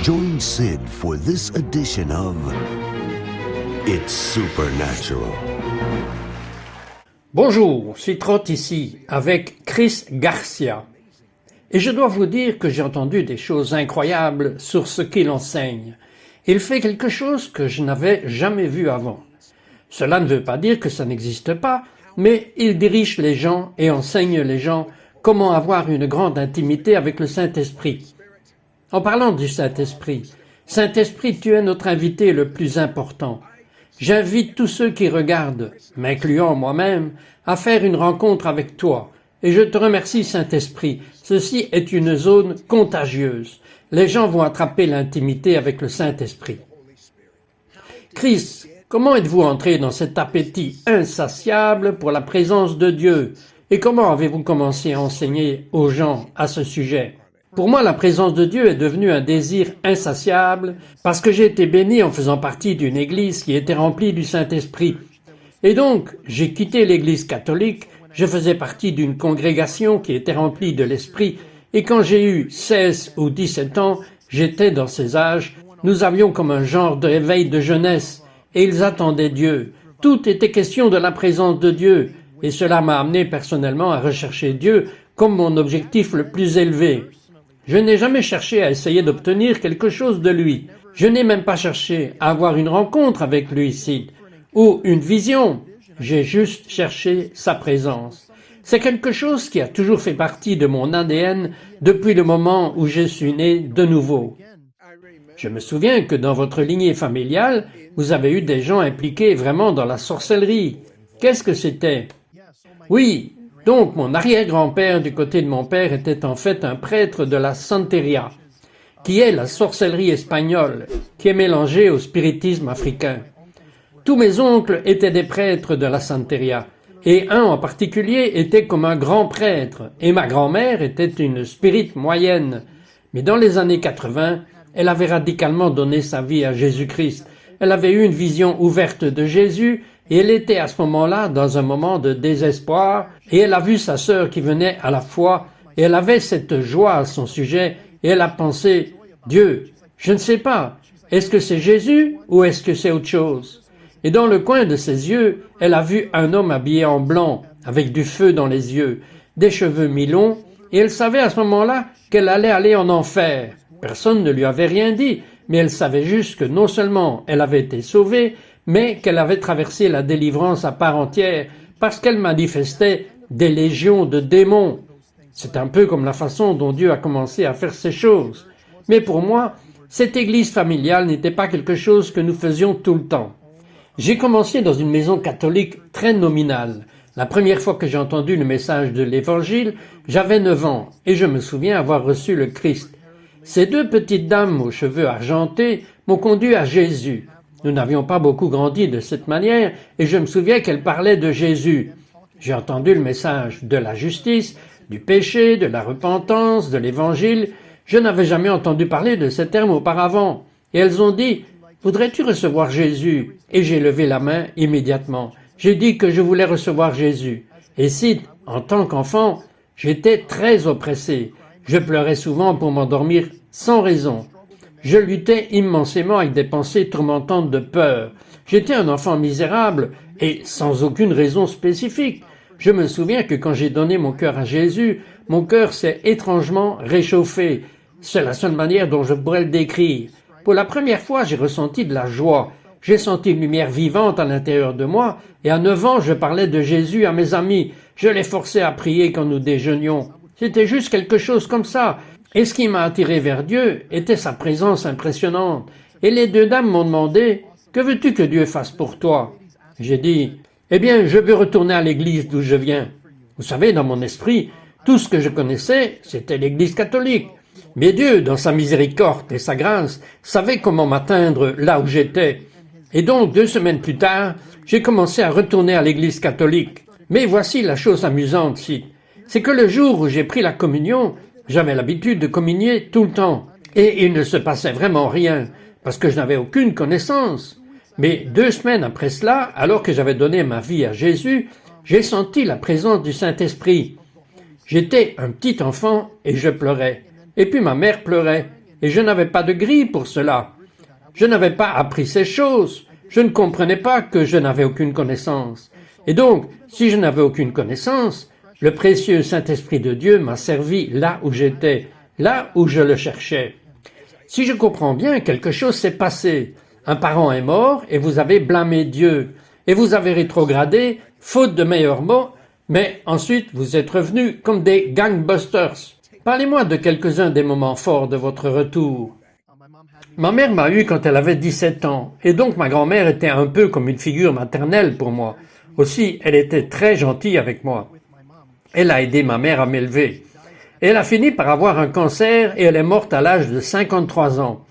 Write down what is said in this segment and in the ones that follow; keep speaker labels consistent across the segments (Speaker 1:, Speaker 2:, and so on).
Speaker 1: Join Sid for this edition of It's Supernatural.
Speaker 2: Bonjour, c'est Trott ici, avec Chris Garcia. Et je dois vous dire que j'ai entendu des choses incroyables sur ce qu'il enseigne. Il fait quelque chose que je n'avais jamais vu avant. Cela ne veut pas dire que ça n'existe pas, mais il dirige les gens et enseigne les gens comment avoir une grande intimité avec le Saint-Esprit. En parlant du Saint-Esprit, Saint-Esprit, tu es notre invité le plus important. J'invite tous ceux qui regardent, m'incluant moi-même, à faire une rencontre avec toi. Et je te remercie, Saint-Esprit. Ceci est une zone contagieuse. Les gens vont attraper l'intimité avec le Saint-Esprit. Chris, comment êtes-vous entré dans cet appétit insatiable pour la présence de Dieu? Et comment avez-vous commencé à enseigner aux gens à ce sujet? Pour moi, la présence de Dieu est devenue un désir insatiable parce que j'ai été béni en faisant partie d'une église qui était remplie du Saint-Esprit. Et donc, j'ai quitté l'église catholique, je faisais partie d'une congrégation qui était remplie de l'Esprit, et quand j'ai eu 16 ou 17 ans, j'étais dans ces âges, nous avions comme un genre de réveil de jeunesse, et ils attendaient Dieu. Tout était question de la présence de Dieu, et cela m'a amené personnellement à rechercher Dieu comme mon objectif le plus élevé. Je n'ai jamais cherché à essayer d'obtenir quelque chose de lui. Je n'ai même pas cherché à avoir une rencontre avec lui ici, ou une vision. J'ai juste cherché sa présence. C'est quelque chose qui a toujours fait partie de mon ADN depuis le moment où je suis né de nouveau. Je me souviens que dans votre lignée familiale, vous avez eu des gens impliqués vraiment dans la sorcellerie. Qu'est-ce que c'était? Oui. Donc, mon arrière-grand-père du côté de mon père était en fait un prêtre de la Santeria, qui est la sorcellerie espagnole, qui est mélangée au spiritisme africain. Tous mes oncles étaient des prêtres de la Santeria, et un en particulier était comme un grand prêtre, et ma grand-mère était une spirite moyenne. Mais dans les années 80, elle avait radicalement donné sa vie à Jésus-Christ. Elle avait eu une vision ouverte de Jésus, et elle était à ce moment-là dans un moment de désespoir, et elle a vu sa sœur qui venait à la foi, et elle avait cette joie à son sujet, et elle a pensé, Dieu, je ne sais pas, est-ce que c'est Jésus ou est-ce que c'est autre chose? Et dans le coin de ses yeux, elle a vu un homme habillé en blanc, avec du feu dans les yeux, des cheveux mi-longs, et elle savait à ce moment-là qu'elle allait aller en enfer. Personne ne lui avait rien dit, mais elle savait juste que non seulement elle avait été sauvée, mais qu'elle avait traversé la délivrance à part entière parce qu'elle manifestait des légions de démons. C'est un peu comme la façon dont Dieu a commencé à faire ces choses. Mais pour moi, cette église familiale n'était pas quelque chose que nous faisions tout le temps. J'ai commencé dans une maison catholique très nominale. La première fois que j'ai entendu le message de l'Évangile, j'avais 9 ans et je me souviens avoir reçu le Christ. Ces deux petites dames aux cheveux argentés m'ont conduit à Jésus. Nous n'avions pas beaucoup grandi de cette manière et je me souviens qu'elles parlaient de Jésus. J'ai entendu le message de la justice, du péché, de la repentance, de l'Évangile. Je n'avais jamais entendu parler de ces termes auparavant. Et elles ont dit « Voudrais-tu recevoir Jésus ?» Et j'ai levé la main immédiatement. J'ai dit que je voulais recevoir Jésus. Et si, en tant qu'enfant, j'étais très oppressé. Je pleurais souvent pour m'endormir sans raison. Je luttais immensément avec des pensées tourmentantes de peur. J'étais un enfant misérable et sans aucune raison spécifique. Je me souviens que quand j'ai donné mon cœur à Jésus, mon cœur s'est étrangement réchauffé. C'est la seule manière dont je pourrais le décrire. Pour la première fois, j'ai ressenti de la joie. J'ai senti une lumière vivante à l'intérieur de moi et à 9 ans, je parlais de Jésus à mes amis. Je les forçais à prier quand nous déjeunions. C'était juste quelque chose comme ça. Et ce qui m'a attiré vers Dieu était sa présence impressionnante. Et les deux dames m'ont demandé « Que veux-tu que Dieu fasse pour toi ?» J'ai dit « Eh bien, je veux retourner à l'église d'où je viens. » Vous savez, dans mon esprit, tout ce que je connaissais, c'était l'église catholique. Mais Dieu, dans sa miséricorde et sa grâce, savait comment m'atteindre là où j'étais. Et donc, 2 semaines plus tard, j'ai commencé à retourner à l'église catholique. Mais voici la chose amusante ici. C'est que le jour où j'ai pris la communion, j'avais l'habitude de communier tout le temps. Et il ne se passait vraiment rien, parce que je n'avais aucune connaissance. Mais 2 semaines après cela, alors que j'avais donné ma vie à Jésus, j'ai senti la présence du Saint-Esprit. J'étais un petit enfant et je pleurais. Et puis ma mère pleurait. et je n'avais pas de grille pour cela. Je n'avais pas appris ces choses. Je ne comprenais pas que je n'avais aucune connaissance. Et donc, si je n'avais aucune connaissance, le précieux Saint-Esprit de Dieu m'a servi là où j'étais, là où je le cherchais. Si je comprends bien, quelque chose s'est passé. Un parent est mort et vous avez blâmé Dieu. Et vous avez rétrogradé, faute de meilleurs mots, mais ensuite vous êtes revenus comme des gangbusters. Parlez-moi de quelques-uns des moments forts de votre retour. Ma mère m'a eu quand elle avait 17 ans, et donc ma grand-mère était un peu comme une figure maternelle pour moi. Aussi, elle était très gentille avec moi. Elle a aidé ma mère à m'élever. Elle a fini par avoir un cancer et elle est morte à l'âge de 53 ans.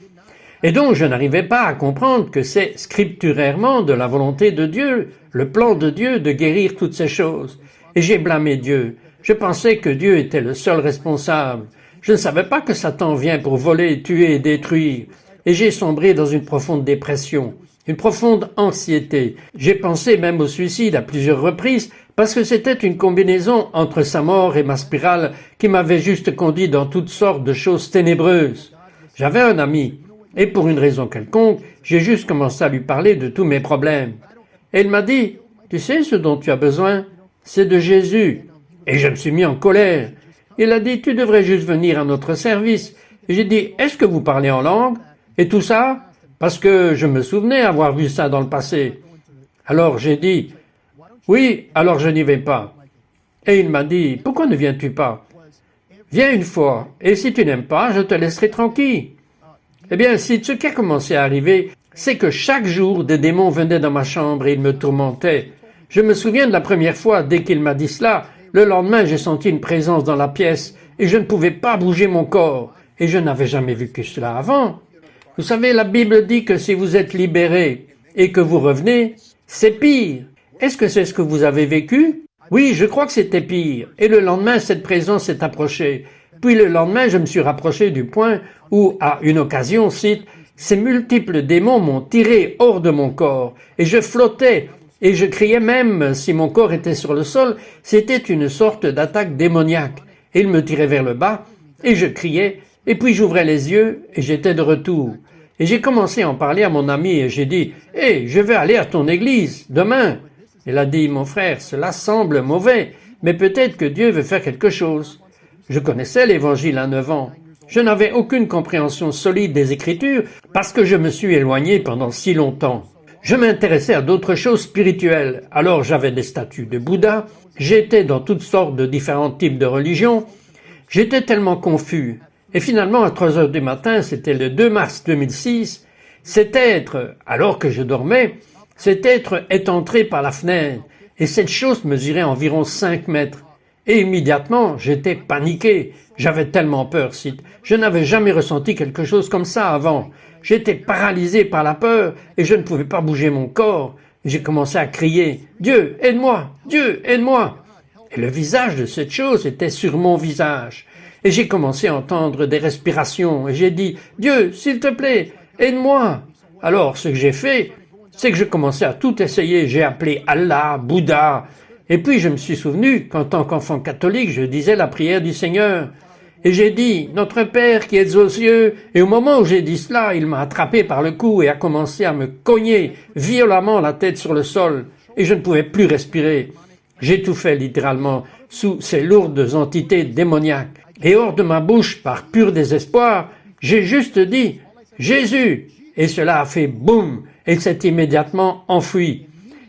Speaker 2: Et donc je n'arrivais pas à comprendre que c'est scripturairement de la volonté de Dieu, le plan de Dieu de guérir toutes ces choses. Et j'ai blâmé Dieu. Je pensais que Dieu était le seul responsable. Je ne savais pas que Satan vient pour voler, tuer et détruire. Et j'ai sombré dans une profonde dépression, une profonde anxiété. J'ai pensé même au suicide à plusieurs reprises parce que c'était une combinaison entre sa mort et ma spirale qui m'avait juste conduit dans toutes sortes de choses ténébreuses. J'avais un ami, et pour une raison quelconque, j'ai juste commencé à lui parler de tous mes problèmes. Et il m'a dit, « Tu sais ce dont tu as besoin? C'est de Jésus. » Et je me suis mis en colère. Il a dit, « Tu devrais juste venir à notre service. » Et j'ai dit, « Est-ce que vous parlez en langue? » Et tout ça, parce que je me souvenais avoir vu ça dans le passé. Alors j'ai dit, « Oui, alors je n'y vais pas. » Et il m'a dit, « Pourquoi ne viens-tu pas? Viens une fois, et si tu n'aimes pas, je te laisserai tranquille. » Eh bien, ce qui a commencé à arriver, c'est que chaque jour, des démons venaient dans ma chambre et ils me tourmentaient. Je me souviens de la première fois, dès qu'il m'a dit cela, le lendemain, j'ai senti une présence dans la pièce et je ne pouvais pas bouger mon corps. Et je n'avais jamais vécu cela avant. Vous savez, la Bible dit que si vous êtes libéré et que vous revenez, c'est pire. Est-ce que c'est ce que vous avez vécu? Oui, je crois que c'était pire. Et le lendemain, cette présence s'est approchée. Puis le lendemain, je me suis rapproché du point où, à une occasion, ces multiples démons m'ont tiré hors de mon corps. Et je flottais, et je criais même si mon corps était sur le sol. C'était une sorte d'attaque démoniaque. Et ils me tiraient vers le bas, et je criais, et puis j'ouvrais les yeux, et j'étais de retour. Et j'ai commencé à en parler à mon ami, et j'ai dit, « Hé, je vais aller à ton église, demain. » Il a dit, « Mon frère, cela semble mauvais, mais peut-être que Dieu veut faire quelque chose. » Je connaissais l'Évangile à 9 ans. Je n'avais aucune compréhension solide des Écritures parce que je me suis éloigné pendant si longtemps. Je m'intéressais à d'autres choses spirituelles. Alors j'avais des statues de Bouddha, j'étais dans toutes sortes de différents types de religions. J'étais tellement confus. Et finalement, à 3 heures du matin, c'était le 2 mars 2006, cet être, alors que je dormais, cet être est entré par la fenêtre et cette chose mesurait environ 5 mètres. Et immédiatement, j'étais paniqué. J'avais tellement peur, Sid. Je n'avais jamais ressenti quelque chose comme ça avant. J'étais paralysé par la peur et je ne pouvais pas bouger mon corps. J'ai commencé à crier « Dieu, aide-moi! Dieu, aide-moi !» Et le visage de cette chose était sur mon visage. Et j'ai commencé à entendre des respirations et j'ai dit « Dieu, s'il te plaît, aide-moi !» Alors, ce que j'ai fait, c'est que je commençais à tout essayer. J'ai appelé Allah, Bouddha. Et puis je me suis souvenu qu'en tant qu'enfant catholique, je disais la prière du Seigneur. Et j'ai dit, Notre Père qui êtes aux cieux, et au moment où j'ai dit cela, il m'a attrapé par le cou et a commencé à me cogner violemment la tête sur le sol, et je ne pouvais plus respirer. J'étouffais littéralement sous ces lourdes entités démoniaques. Et hors de ma bouche, par pur désespoir, j'ai juste dit, Jésus! Et cela a fait boum, et s'est immédiatement enfui.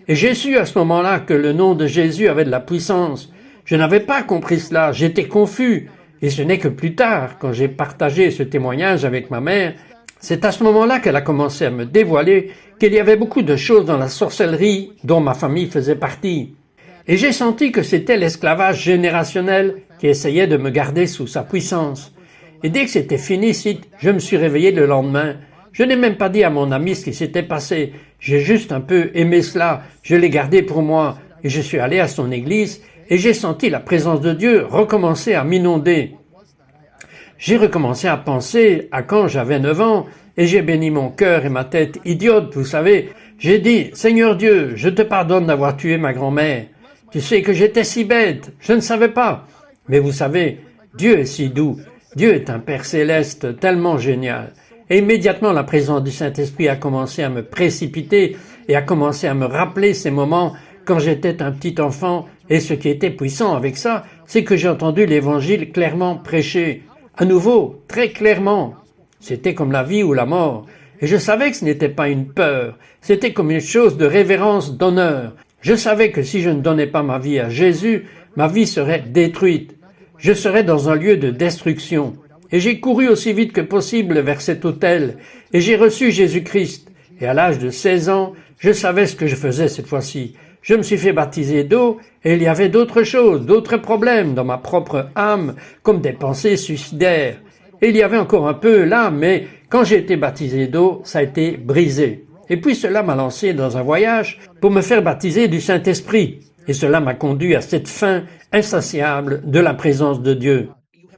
Speaker 2: Et j'ai su à ce moment-là que le nom de Jésus avait de la puissance. Je n'avais pas compris cela, j'étais confus. Et ce n'est que plus tard, quand j'ai partagé ce témoignage avec ma mère, c'est à ce moment-là qu'elle a commencé à me dévoiler qu'il y avait beaucoup de choses dans la sorcellerie dont ma famille faisait partie. Et j'ai senti que c'était l'esclavage générationnel qui essayait de me garder sous sa puissance. Et dès que c'était fini, je me suis réveillé le lendemain. Je n'ai même pas dit à mon ami ce qui s'était passé. J'ai juste un peu aimé cela. Je l'ai gardé pour moi. Et je suis allé à son église et j'ai senti la présence de Dieu recommencer à m'inonder. J'ai recommencé à penser à quand j'avais 9 ans et j'ai béni mon cœur et ma tête idiote, vous savez. J'ai dit, Seigneur Dieu, je te pardonne d'avoir tué ma grand-mère. Tu sais que j'étais si bête, je ne savais pas. Mais vous savez, Dieu est si doux. Dieu est un Père céleste tellement génial. Et immédiatement, la présence du Saint-Esprit a commencé à me précipiter et a commencé à me rappeler ces moments quand j'étais un petit enfant. Et ce qui était puissant avec ça, c'est que j'ai entendu l'Évangile clairement prêché. À nouveau, très clairement. C'était comme la vie ou la mort. Et je savais que ce n'était pas une peur. C'était comme une chose de révérence, d'honneur. Je savais que si je ne donnais pas ma vie à Jésus, ma vie serait détruite. Je serais dans un lieu de destruction. Et j'ai couru aussi vite que possible vers cet autel, et j'ai reçu Jésus-Christ. Et à l'âge de 16 ans, je savais ce que je faisais cette fois-ci. Je me suis fait baptiser d'eau, et il y avait d'autres choses, d'autres problèmes dans ma propre âme, comme des pensées suicidaires. Et il y avait encore un peu là, mais quand j'ai été baptisé d'eau, ça a été brisé. Et puis cela m'a lancé dans un voyage pour me faire baptiser du Saint-Esprit. Et cela m'a conduit à cette faim insatiable de la présence de Dieu.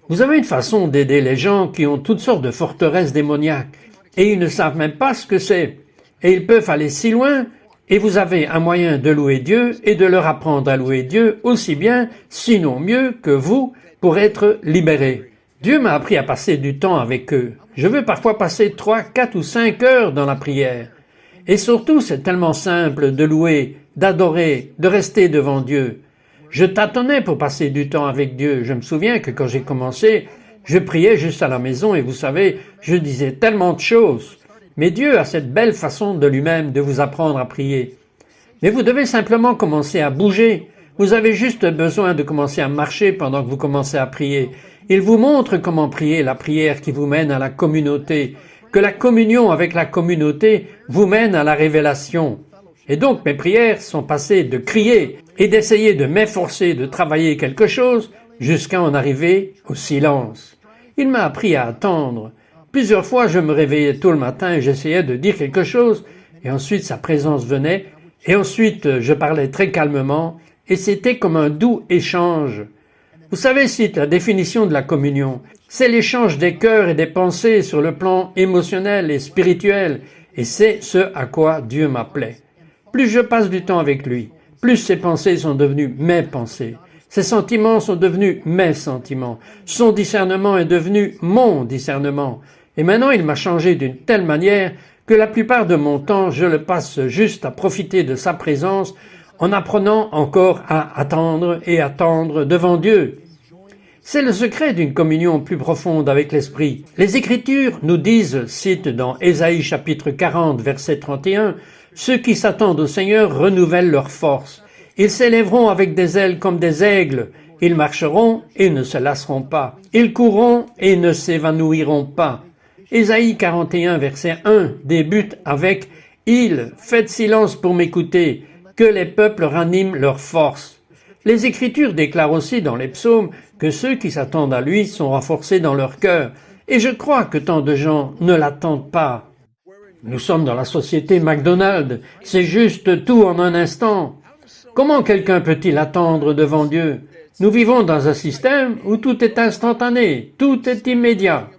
Speaker 2: Vous avez une façon d'aider les gens qui ont toutes sortes de forteresses démoniaques et ils ne savent même pas ce que c'est. Et ils peuvent aller si loin et vous avez un moyen de louer Dieu et de leur apprendre à louer Dieu aussi bien, sinon mieux que vous, pour être libérés. Dieu m'a appris à passer du temps avec eux. Je veux parfois passer 3, 4 ou 5 heures dans la prière. Et surtout, c'est tellement simple de louer, d'adorer, de rester devant Dieu. Je tâtonnais pour passer du temps avec Dieu. Je me souviens que quand j'ai commencé, je priais juste à la maison et vous savez, je disais tellement de choses. Mais Dieu a cette belle façon de lui-même de vous apprendre à prier. Mais vous devez simplement commencer à bouger. Vous avez juste besoin de commencer à marcher pendant que vous commencez à prier. Il vous montre comment prier la prière qui vous mène à la communauté, que la communion avec la communauté vous mène à la révélation. Et donc mes prières sont passées de crier et d'essayer de m'efforcer de travailler quelque chose jusqu'à en arriver au silence. Il m'a appris à attendre. Plusieurs fois je me réveillais tôt le matin et j'essayais de dire quelque chose et ensuite sa présence venait et ensuite je parlais très calmement et c'était comme un doux échange. Vous savez, cite la définition de la communion. C'est l'échange des cœurs et des pensées sur le plan émotionnel et spirituel et c'est ce à quoi Dieu m'appelait. Plus je passe du temps avec lui, plus ses pensées sont devenues mes pensées. Ses sentiments sont devenus mes sentiments. Son discernement est devenu mon discernement. Et maintenant, il m'a changé d'une telle manière que la plupart de mon temps, je le passe juste à profiter de sa présence en apprenant encore à attendre et attendre devant Dieu. C'est le secret d'une communion plus profonde avec l'Esprit. Les Écritures nous disent, cite dans Ésaïe chapitre 40, verset 31, « Ceux qui s'attendent au Seigneur renouvellent leur force. Ils s'élèveront avec des ailes comme des aigles. Ils marcheront et ne se lasseront pas. Ils courront et ne s'évanouiront pas. » Ésaïe 41, verset 1 débute avec « Ils, faites silence pour m'écouter, que les peuples raniment leur force. » Les Écritures déclarent aussi dans les psaumes que ceux qui s'attendent à lui sont renforcés dans leur cœur. Et je crois que tant de gens ne l'attendent pas. Nous sommes dans la société McDonald's. C'est juste tout en un instant. Comment quelqu'un peut-il attendre devant Dieu? Nous vivons dans un système où tout est instantané, tout est immédiat.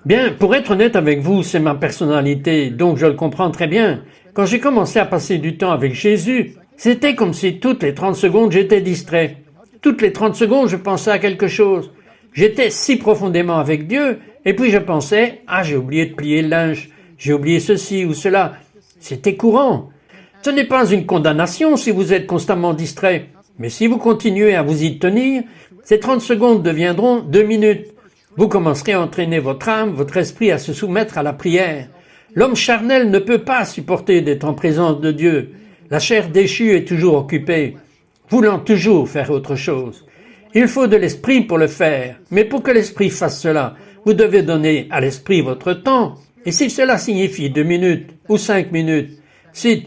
Speaker 2: Bien, pour être honnête avec vous, c'est ma personnalité, donc je le comprends très bien. Quand j'ai commencé à passer du temps avec Jésus, c'était comme si toutes les 30 secondes j'étais distrait. Toutes les 30 secondes, je pensais à quelque chose. J'étais si profondément avec Dieu, et puis je pensais, j'ai oublié de plier le linge, j'ai oublié ceci ou cela. C'était courant. Ce n'est pas une condamnation si vous êtes constamment distrait, mais si vous continuez à vous y tenir, ces 30 secondes deviendront 2 minutes. Vous commencerez à entraîner votre âme, votre esprit à se soumettre à la prière. L'homme charnel ne peut pas supporter d'être en présence de Dieu. La chair déchue est toujours occupée, voulant toujours faire autre chose. Il faut de l'esprit pour le faire, mais pour que l'esprit fasse cela, vous devez donner à l'esprit votre temps. Et si cela signifie 2 minutes ou 5 minutes, si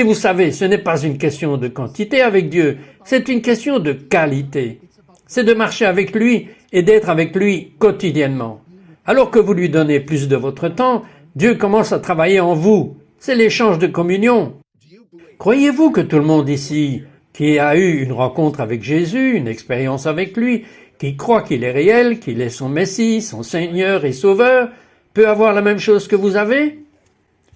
Speaker 2: vous savez, ce n'est pas une question de quantité avec Dieu, c'est une question de qualité. C'est de marcher avec lui et d'être avec lui quotidiennement. Alors que vous lui donnez plus de votre temps, Dieu commence à travailler en vous. C'est l'échange de communion. Croyez-vous que tout le monde ici, qui a eu une rencontre avec Jésus, une expérience avec lui, qui croit qu'il est réel, qu'il est son Messie, son Seigneur et Sauveur, peut avoir la même chose que vous avez?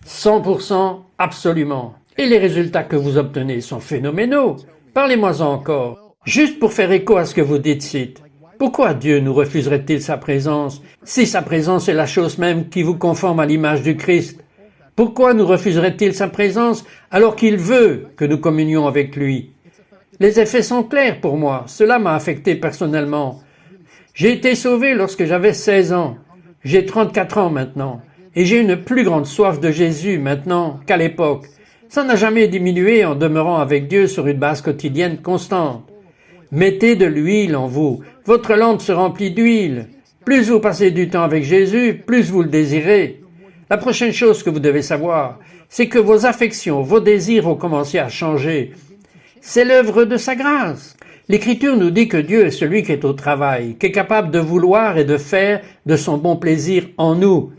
Speaker 2: 100%, absolument. Et les résultats que vous obtenez sont phénoménaux. Parlez-moi encore. Juste pour faire écho à ce que vous dites, cite. Pourquoi Dieu nous refuserait-il sa présence, si sa présence est la chose même qui vous conforme à l'image du Christ? Pourquoi nous refuserait-il sa présence alors qu'il veut que nous communions avec lui? Les effets sont clairs pour moi, cela m'a affecté personnellement. J'ai été sauvé lorsque j'avais 16 ans. J'ai 34 ans maintenant, et j'ai une plus grande soif de Jésus maintenant qu'à l'époque. Ça n'a jamais diminué en demeurant avec Dieu sur une base quotidienne constante. Mettez de l'huile en vous, votre lampe se remplit d'huile. Plus vous passez du temps avec Jésus, plus vous le désirez. La prochaine chose que vous devez savoir, c'est que vos affections, vos désirs vont commencer à changer. C'est l'œuvre de sa grâce. L'Écriture nous dit que Dieu est celui qui est au travail, qui est capable de vouloir et de faire de son bon plaisir en nous.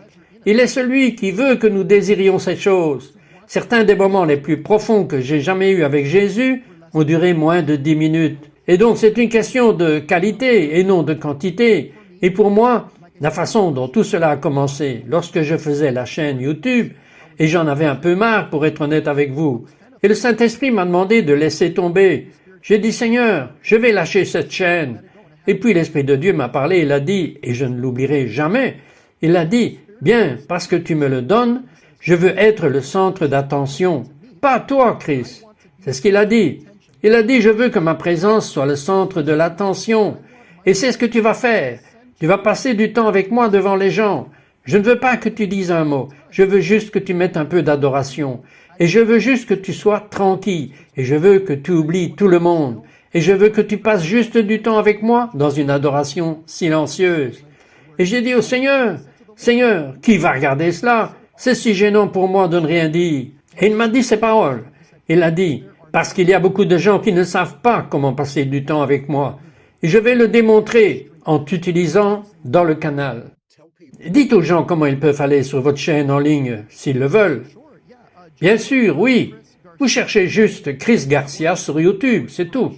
Speaker 2: Il est celui qui veut que nous désirions ces choses. Certains des moments les plus profonds que j'ai jamais eus avec Jésus ont duré moins de 10 minutes. Et donc c'est une question de qualité et non de quantité. Et pour moi, la façon dont tout cela a commencé, lorsque je faisais la chaîne YouTube, et j'en avais un peu marre pour être honnête avec vous, et le Saint-Esprit m'a demandé de laisser tomber. J'ai dit, Seigneur, je vais lâcher cette chaîne. Et puis l'Esprit de Dieu m'a parlé, il a dit, et je ne l'oublierai jamais, il a dit, bien, parce que tu me le donnes, je veux être le centre d'attention. Pas toi, Christ. C'est ce qu'il a dit. Il a dit, je veux que ma présence soit le centre de l'attention. Et c'est ce que tu vas faire. Tu vas passer du temps avec moi devant les gens. Je ne veux pas que tu dises un mot. Je veux juste que tu mettes un peu d'adoration. Et je veux juste que tu sois tranquille. Et je veux que tu oublies tout le monde. Et je veux que tu passes juste du temps avec moi dans une adoration silencieuse. Et j'ai dit au Seigneur, Seigneur, qui va regarder cela? C'est si gênant pour moi de ne rien dire. Et il m'a dit ces paroles. Il a dit, parce qu'il y a beaucoup de gens qui ne savent pas comment passer du temps avec moi. Et je vais le démontrer en t'utilisant dans le canal. Dites aux gens comment ils peuvent aller sur votre chaîne en ligne, s'ils le veulent. Bien sûr, oui. Vous cherchez juste Chris Garcia sur YouTube, c'est tout.